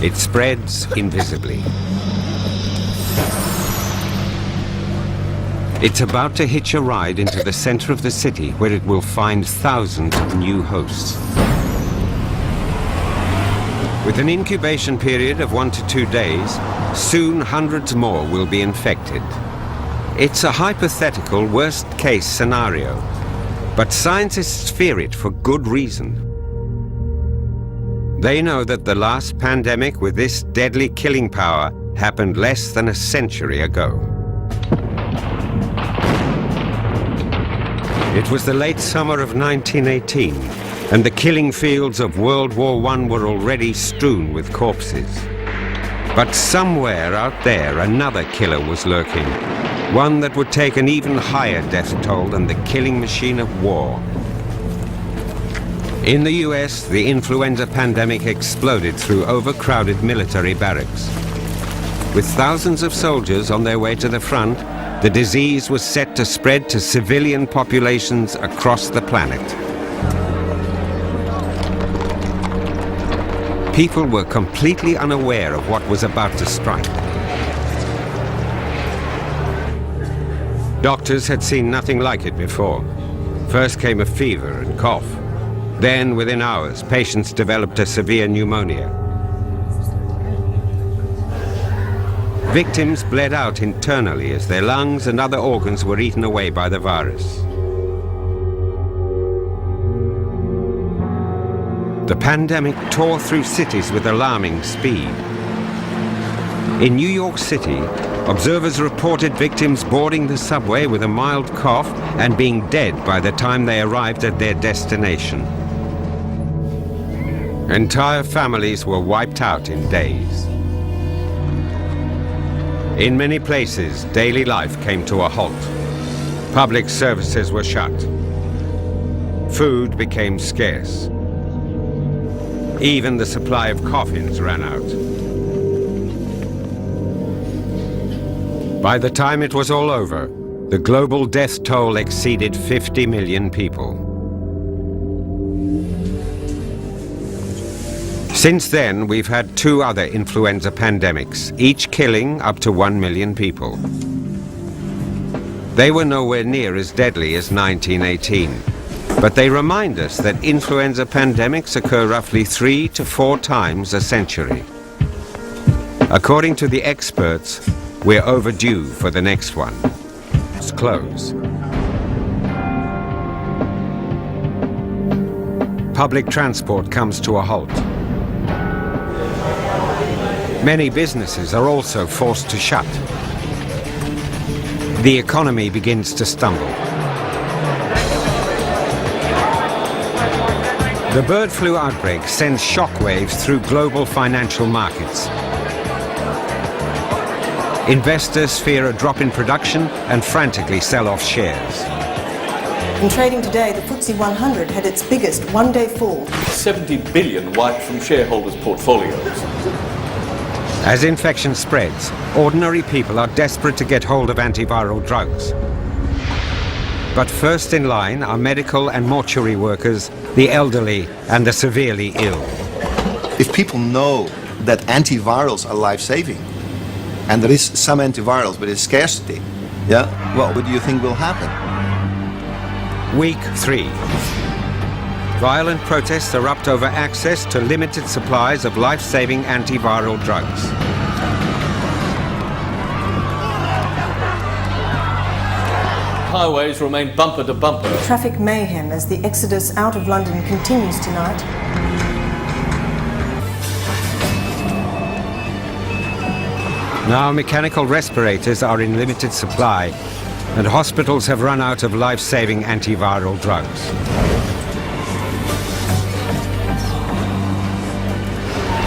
it spreads invisibly. It's about to hitch a ride into the center of the city where it will find thousands of new hosts. With an incubation period of 1 to 2 days, soon hundreds more will be infected. It's a hypothetical worst-case scenario, but scientists fear it for good reason. They know that the last pandemic with this deadly killing power happened less than a century ago. It was the late summer of 1918, and the killing fields of World War I were already strewn with corpses. But somewhere out there, another killer was lurking, one that would take an even higher death toll than the killing machine of war. In the US, the influenza pandemic exploded through overcrowded military barracks. With thousands of soldiers on their way to the front, the disease was set to spread to civilian populations across the planet. People were completely unaware of what was about to strike. Doctors had seen nothing like it before. First came a fever and cough. Then, within hours, patients developed a severe pneumonia. Victims bled out internally as their lungs and other organs were eaten away by the virus. The pandemic tore through cities with alarming speed. In New York City, observers reported victims boarding the subway with a mild cough and being dead by the time they arrived at their destination. Entire families were wiped out in days. In many places, daily life came to a halt. Public services were shut. Food became scarce. Even the supply of coffins ran out. By the time it was all over, the global death toll exceeded 50 million people. Since then, we've had 2 other influenza pandemics, each killing up to 1 million people. They were nowhere near as deadly as 1918, but they remind us that influenza pandemics occur roughly 3 to 4 times a century. According to the experts, we're overdue for the next one. Let's close. Public transport comes to a halt. Many businesses are also forced to shut. The economy begins to stumble. The bird flu outbreak sends shockwaves through global financial markets. Investors fear a drop in production and frantically sell off shares. In trading today, the FTSE 100 had its biggest one-day fall. 70 billion wiped from shareholders' portfolios. As infection spreads, ordinary people are desperate to get hold of antiviral drugs. But first in line are medical and mortuary workers, the elderly and the severely ill. If people know that antivirals are life-saving, and there is some antivirals, but it's scarcity, what do you think will happen? Week 3. Violent protests erupt over access to limited supplies of life-saving antiviral drugs. Highways remain bumper to bumper. Traffic mayhem as the exodus out of London continues tonight. Now mechanical respirators are in limited supply, and hospitals have run out of life-saving antiviral drugs.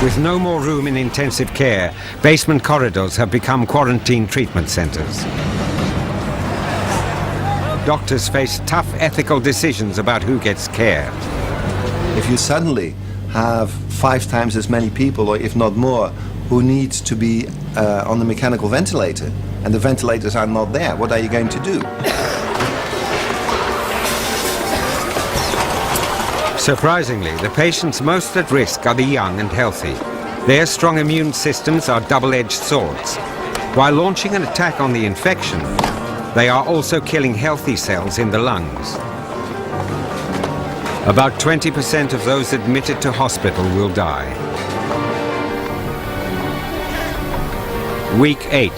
With no more room in intensive care, basement corridors have become quarantine treatment centers. Doctors face tough ethical decisions about who gets care. If you suddenly have 5 times as many people, or if not more, who needs to be on the mechanical ventilator, and the ventilators are not there, what are you going to do? Surprisingly, the patients most at risk are the young and healthy. Their strong immune systems are double-edged swords. While launching an attack on the infection, they are also killing healthy cells in the lungs. About 20% of those admitted to hospital will die. Week 8.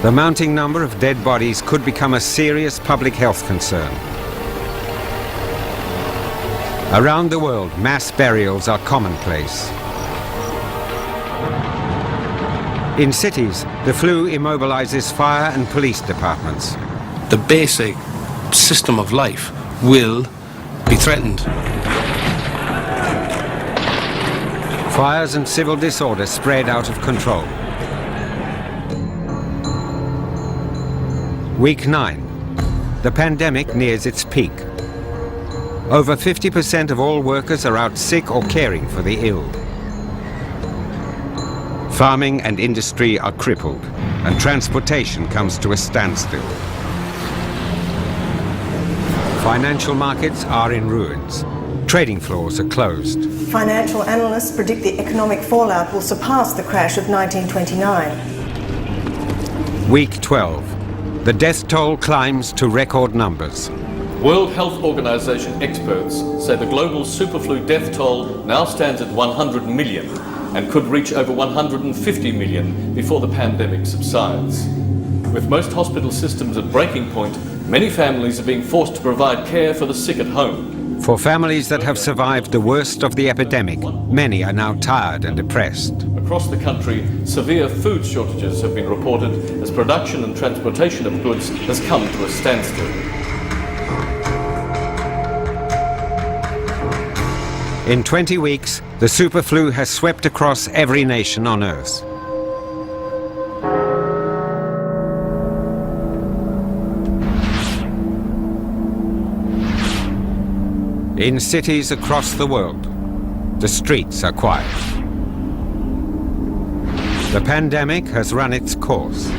The mounting number of dead bodies could become a serious public health concern. Around the world, mass burials are commonplace. In cities, the flu immobilizes fire and police departments. The basic system of life will be threatened. Fires and civil disorder spread out of control. Week 9. The pandemic nears its peak. Over 50% of all workers are out sick or caring for the ill. Farming and industry are crippled, and transportation comes to a standstill. Financial markets are in ruins. Trading floors are closed. Financial analysts predict the economic fallout will surpass the crash of 1929. Week 12. The death toll climbs to record numbers. World Health Organization experts say the global superflu death toll now stands at 100 million and could reach over 150 million before the pandemic subsides. With most hospital systems at breaking point, many families are being forced to provide care for the sick at home. For families that have survived the worst of the epidemic, many are now tired and depressed. Across the country, severe food shortages have been reported as production and transportation of goods has come to a standstill. In 20 weeks, the superflu has swept across every nation on Earth. In cities across the world, the streets are quiet. The pandemic has run its course.